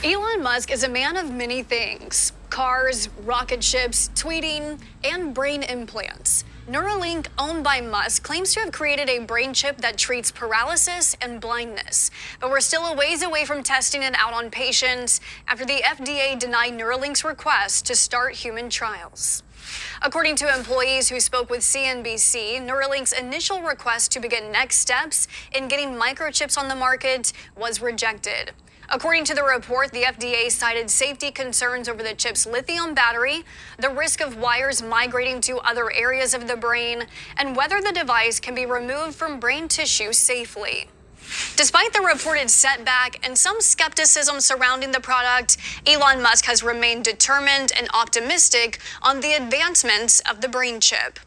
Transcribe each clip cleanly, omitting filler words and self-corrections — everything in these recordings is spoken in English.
Elon Musk is a man of many things: cars, rocket ships, tweeting, and brain implants. Neuralink, owned by Musk, claims to have created a brain chip that treats paralysis and blindness. But we're still a ways away from testing it out on patients after the FDA denied Neuralink's request to start human trials. According to employees who spoke with CNBC, Neuralink's initial request to begin next steps in getting microchips on the market was rejected. According to the report, the FDA cited safety concerns over the chip's lithium battery, the risk of wires migrating to other areas of the brain, and whether the device can be removed from brain tissue safely. Despite the reported setback and some skepticism surrounding the product, Elon Musk has remained determined and optimistic on the advancements of the brain chip.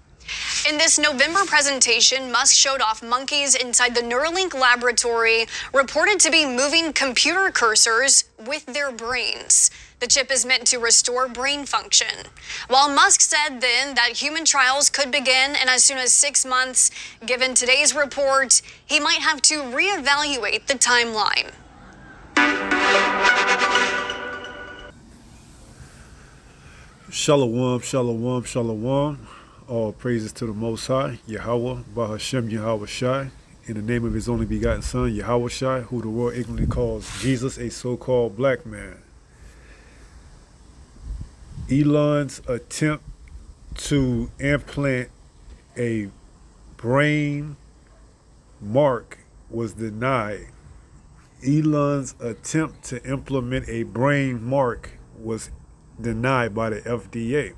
In this November presentation, Musk showed off monkeys inside the Neuralink laboratory, reported to be moving computer cursors with their brains. The chip is meant to restore brain function. While Musk said then that human trials could begin in as soon as 6 months, given today's report, he might have to reevaluate the timeline. Shalom, shalom, shalom. All praises to the Most High, Yahweh, Bahashem Yahweh Shai, in the name of his only begotten Son, Yahweh Shai, who the world ignorantly calls Jesus, a so-called black man. Elon's attempt to implant a brain mark was denied. Elon's attempt to implement a brain mark was denied by the FDA.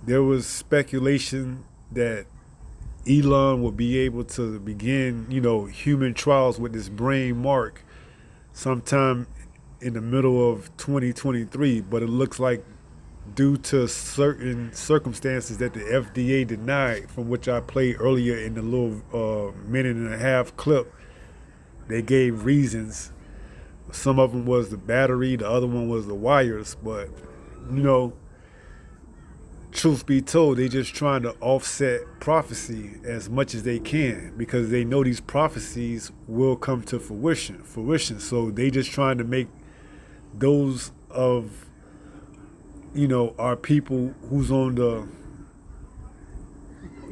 There was speculation that Elon would be able to begin, human trials with this brain mark sometime in the middle of 2023, but it looks like due to certain circumstances that the FDA denied, from which I played earlier in the little minute and a half clip, they gave reasons. Some of them was the battery, the other one was the wires, but, truth be told, they just trying to offset prophecy as much as they can because they know these prophecies will come to fruition. So they just trying to make those of, our people who's on the,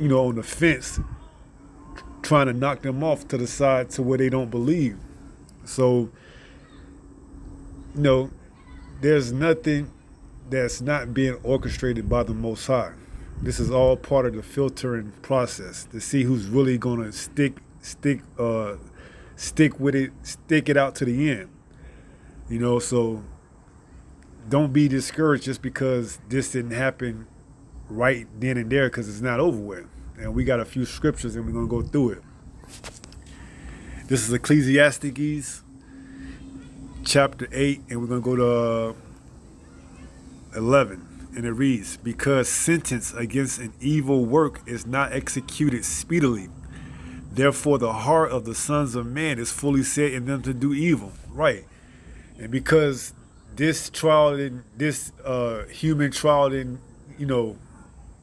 on the fence, trying to knock them off to the side to where they don't believe. So, there's nothing that's not being orchestrated by the Most High. This is all part of the filtering process to see who's really gonna stick with it, stick it out to the end. So don't be discouraged just because this didn't happen right then and there, because it's not over with. And we got a few scriptures and we're gonna go through it. This is Ecclesiastes chapter 8, and we're gonna go to 11, and it reads, because sentence against an evil work is not executed speedily, therefore the heart of the sons of man is fully set in them to do evil. Right. And because this trial and this human trial didn't,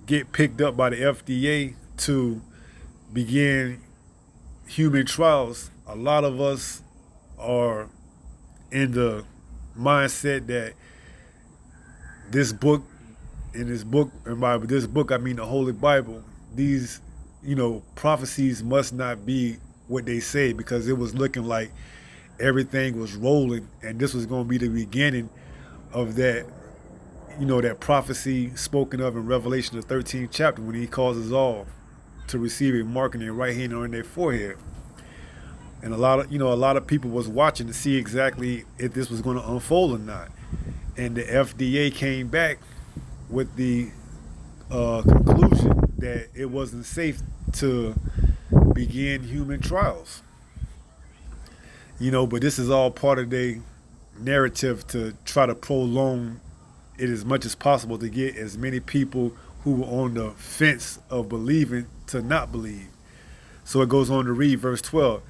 get picked up by the FDA to begin human trials, a lot of us are in the mindset that this book, and by this book I mean the Holy Bible, these, prophecies must not be what they say, because it was looking like everything was rolling, and this was going to be the beginning of that, that prophecy spoken of in Revelation, the 13th chapter, when he causes all to receive a mark in their right hand or in their forehead. And a lot of people was watching to see exactly if this was going to unfold or not. And the FDA came back with the conclusion that it wasn't safe to begin human trials. But this is all part of their narrative to try to prolong it as much as possible to get as many people who were on the fence of believing to not believe. So it goes on to read verse 12.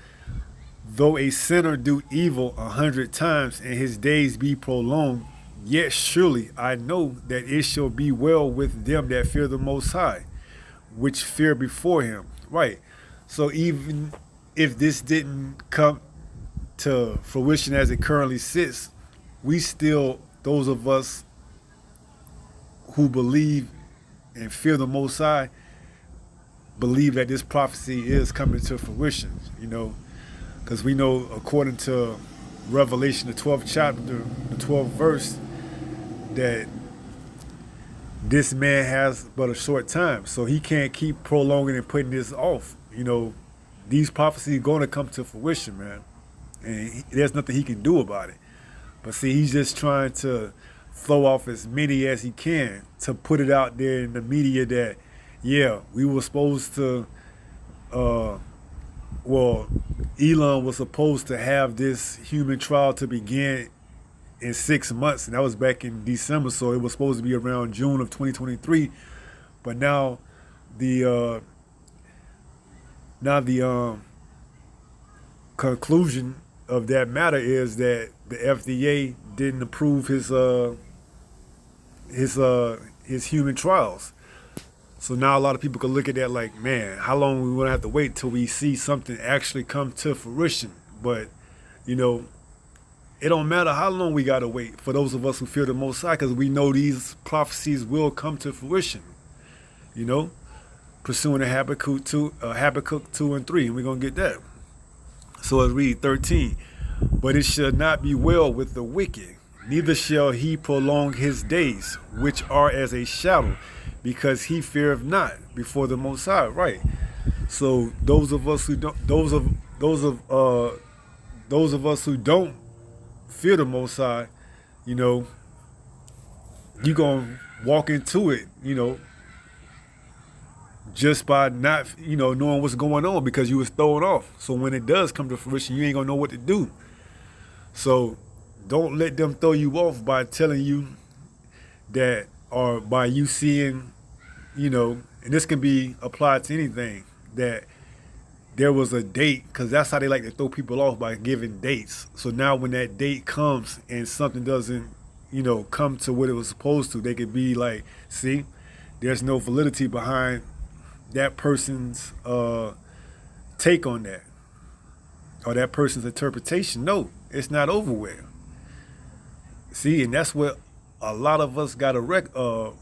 Though a sinner do evil 100 times and his days be prolonged, yet surely I know that it shall be well with them that fear the Most High, which fear before him. Right. So even if this didn't come to fruition as it currently sits, we still, those of us who believe and fear the Most High, believe that this prophecy is coming to fruition, because we know according to Revelation, the 12th chapter, the 12th verse, that this man has but a short time, so he can't keep prolonging and putting this off. These prophecies are going to come to fruition, man, and there's nothing he can do about it. But see, he's just trying to throw off as many as he can to put it out there in the media that, yeah, we were supposed to, Elon was supposed to have this human trial to begin in 6 months, and that was back in December, so it was supposed to be around June of 2023. But now the conclusion of that matter is that the FDA didn't approve his human trials. So now a lot of people could look at that like, man, how long are we gonna have to wait till we see something actually come to fruition? But it don't matter how long we gotta wait for those of us who fear the Most High, because we know these prophecies will come to fruition. Pursuing the Habakkuk 2 and 3, and we're gonna get that. So let's read 13. But it shall not be well with the wicked, neither shall he prolong his days, which are as a shadow, because he feareth not before the Most High. Right. So those of us who don't, those of us who don't fear the Most High, you gonna walk into it, just by not, knowing what's going on, because you was thrown off. So when it does come to fruition, you ain't gonna know what to do. So don't let them throw you off by telling you that, or by you seeing, and this can be applied to anything, that there was a date, because that's how they like to throw people off, by giving dates. So now when that date comes and something doesn't, come to what it was supposed to, they could be like, see, there's no validity behind that person's take on that, or that person's interpretation. No, it's not over with. See, and that's what a lot of us got to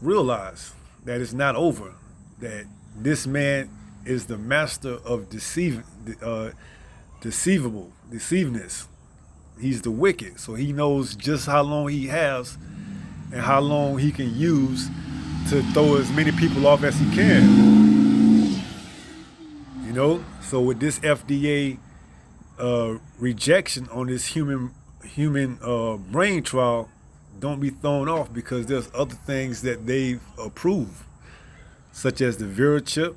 realize, that it's not over, that this man is the master of deceiveness. He's the wicked, so he knows just how long he has and how long he can use to throw as many people off as he can. So with this FDA rejection on this human brain trial, don't be thrown off, because there's other things that they've approved, such as the Vera chip.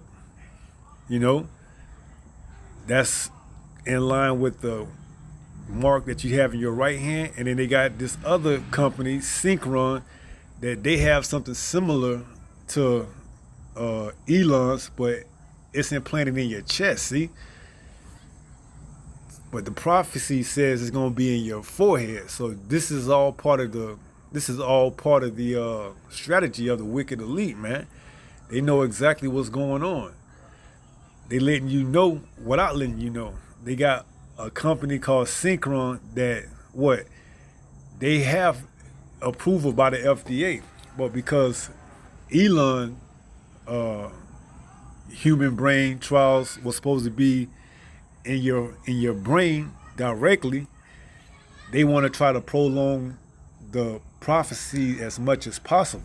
That's in line with the mark that you have in your right hand. And then they got this other company, Synchron, that they have something similar to Elon's, but it's implanted in your chest, see? But the prophecy says it's going to be in your forehead. So this is all part of the strategy of the wicked elite, man. They know exactly what's going on. They letting you know without letting you know. They got a company called Synchron that they have approval by the FDA, but because Elon human brain trials was supposed to be in your brain directly, they want to try to prolong the prophecy as much as possible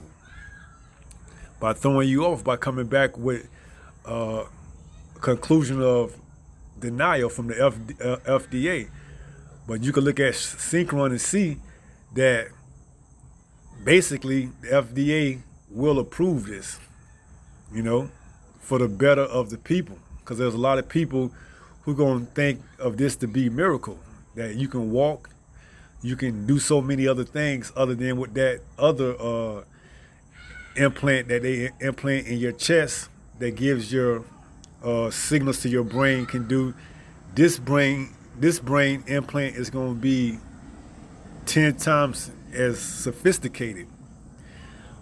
by throwing you off, by coming back with a conclusion of denial from the FDA. But you can look at Synchron and see that basically the FDA will approve this, for the better of the people. Because there's a lot of people who are going to think of this to be a miracle, that you can walk, you can do so many other things other than with that other implant that they implant in your chest that gives your signals to your brain can do. This brain implant is going to be 10 times as sophisticated.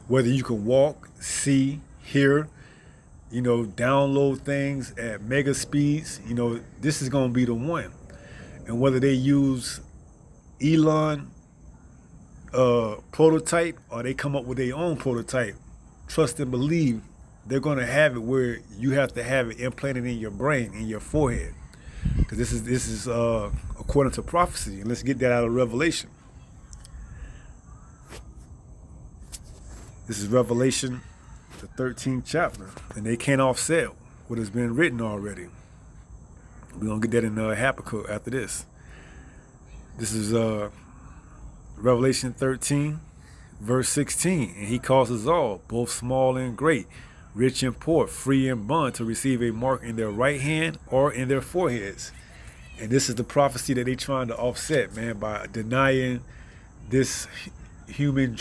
Whether you can walk, see, hear, download things at mega speeds, this is going to be the one. And whether they use Elon prototype or they come up with their own prototype, trust and believe they're going to have it where you have to have it implanted in your brain, in your forehead. Because this is according to prophecy. And let's get that out of Revelation. This is Revelation, the 13th chapter. And they can't offset what has been written already. We're going to get that in Habakkuk after this. This is Revelation 13, verse 16. And he causes all, both small and great, rich and poor, free and bond, to receive a mark in their right hand or in their foreheads. And this is the prophecy that they're trying to offset, man, by denying this human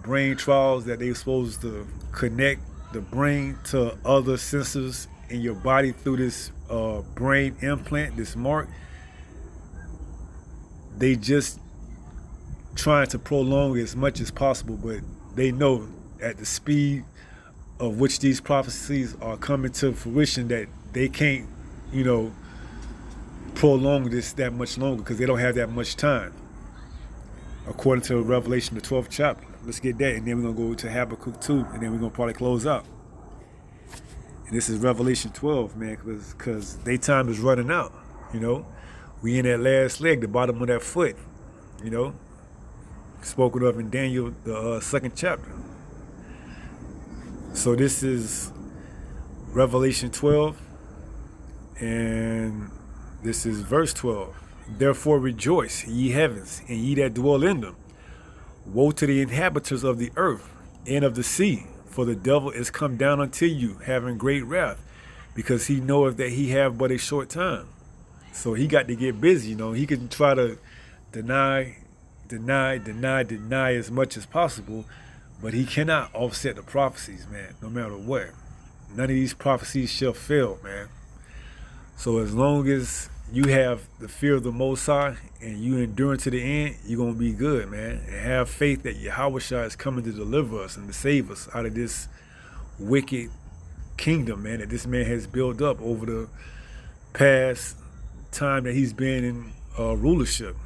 brain trials that they're supposed to connect the brain to other sensors in your body through this brain implant, this mark. They just trying to prolong as much as possible, but they know at the speed of which these prophecies are coming to fruition that they can't, prolong this that much longer because they don't have that much time. According to Revelation, the 12th chapter. Let's get that, and then we're going to go to Habakkuk 2, and then we're going to probably close out. And this is Revelation 12, man, because their time is running out, We in that last leg, the bottom of that foot, spoken of in Daniel, the 2nd chapter. So this is Revelation 12, and this is verse 12. Therefore rejoice, ye heavens, and ye that dwell in them. Woe to the inhabitants of the earth and of the sea, for the devil is come down unto you, having great wrath, because he knoweth that he have but a short time. So he got to get busy, He can try to deny as much as possible, but he cannot offset the prophecies, man, no matter what. None of these prophecies shall fail, man. So as long as you have the fear of the Most High and you endure to the end, you're going to be good, man. And have faith that Yahushua is coming to deliver us and to save us out of this wicked kingdom, man, that this man has built up over the past time that he's been in rulership.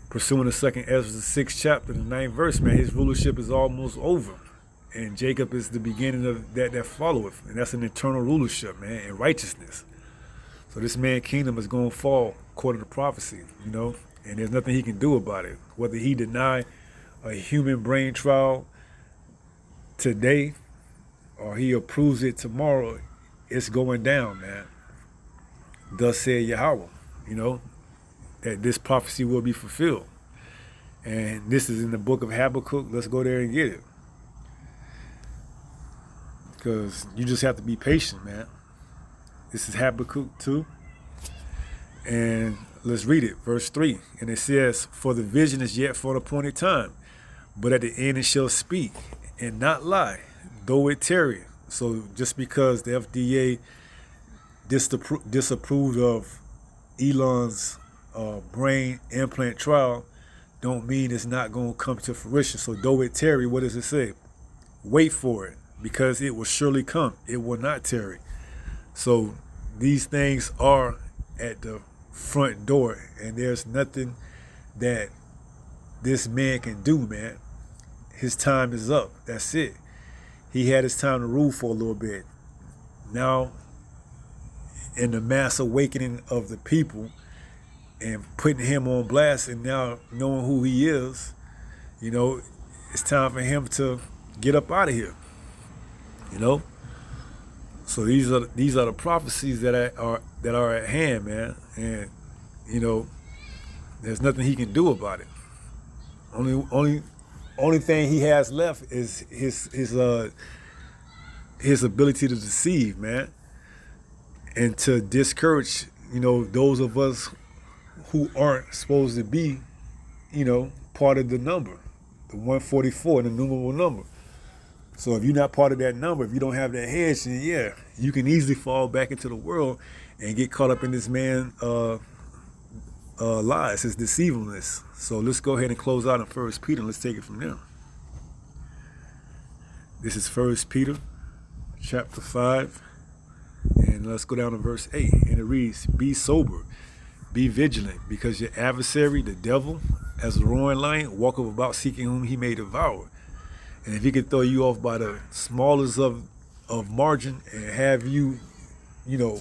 Pursuing the 2nd Ezra, the 6th chapter, the 9th verse, man, his rulership is almost over. And Jacob is the beginning of that followeth. And that's an eternal rulership, man, and righteousness. So this man's kingdom is going to fall according to prophecy, and there's nothing he can do about it. Whether he deny a human brain trial today or he approves it tomorrow, it's going down, man. Thus said Yahweh, that this prophecy will be fulfilled. And this is in the book of Habakkuk. Let's go there and get it. Because you just have to be patient, man. This is Habakkuk 2. And let's read it, verse 3. And it says, for the vision is yet for an appointed time, but at the end it shall speak and not lie, though it tarry. So just because the FDA disapproved of Elon's brain implant trial, don't mean it's not going to come to fruition. So though it tarry, what does it say? Wait for it, because it will surely come. It will not tarry. So these things are at the front door, and there's nothing that this man can do, man. His time is up. That's it. He had his time to rule for a little bit. Now, in the mass awakening of the people and putting him on blast and now knowing who he is, it's time for him to get up out of here. So these are the prophecies that are at hand, man, and there's nothing he can do about it. Only thing he has left is his ability to deceive, man, and to discourage those of us who aren't supposed to be part of the number, the 144, the numerable number. So if you're not part of that number, if you don't have that hedge, then yeah, you can easily fall back into the world and get caught up in this man's lies, his deceivableness. So let's go ahead and close out in 1 Peter. Let's take it from there. This is 1 Peter chapter 5, and let's go down to verse 8. And it reads, be sober, Be vigilant, because your adversary, the devil, as a roaring lion, walketh about seeking whom he may devour. And if he can throw you off by the smallest of margin and have you,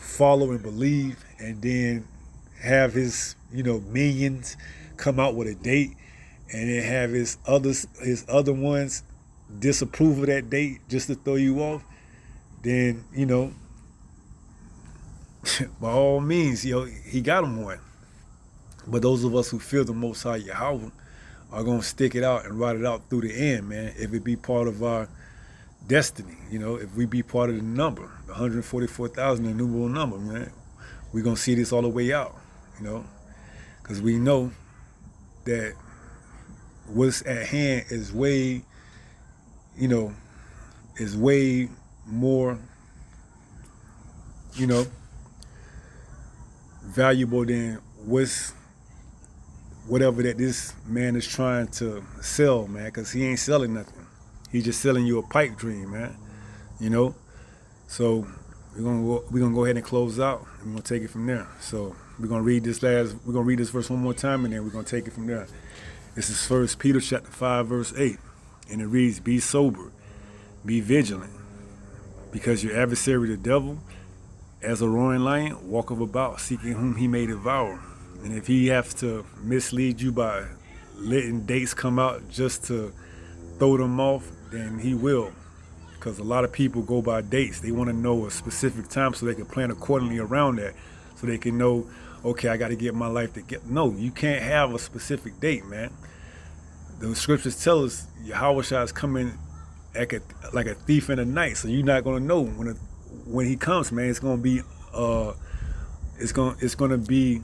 follow and believe, and then have his, minions come out with a date, and then have his other ones disapprove of that date just to throw you off, then, by all means, he got him one. But those of us who fear the Most High Yahweh are going to stick it out and ride it out through the end, man, if it be part of our destiny, if we be part of the number, the 144,000, the numeral number, man. We're going to see this all the way out, because we know that what's at hand is way more, valuable than whatever that this man is trying to sell, man, because he ain't selling nothing. He's just selling you a pipe dream, man. So we're gonna go ahead and close out. We're gonna take it from there. So we're gonna read this verse one more time, and then we're gonna take it from there. This is 1 Peter chapter 5, verse 8, and it reads, "Be sober, be vigilant, because your adversary the devil, as a roaring lion, walketh about seeking whom he may devour." And if he has to mislead you by letting dates come out just to throw them off, then he will. Because a lot of people go by dates. They want to know a specific time so they can plan accordingly around that. So they can know, okay, I got to get my life together. No, you can't have a specific date, man. The scriptures tell us Yahweh Shai is coming like a thief in the night. So you're not going to know when he comes, man. It's going to be it's going to be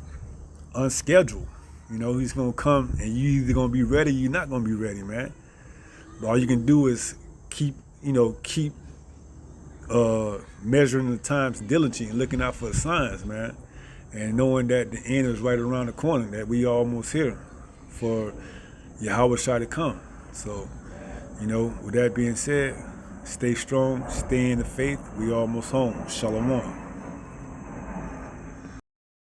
unscheduled. He's going to come, and you either going to be ready or you're not going to be ready, man. But all you can do is keep measuring the times diligently and looking out for the signs, man, and knowing that the end is right around the corner, that we almost here for Yahweh Shai to come. So, with that being said, stay strong, stay in the faith. We almost home. Shalom.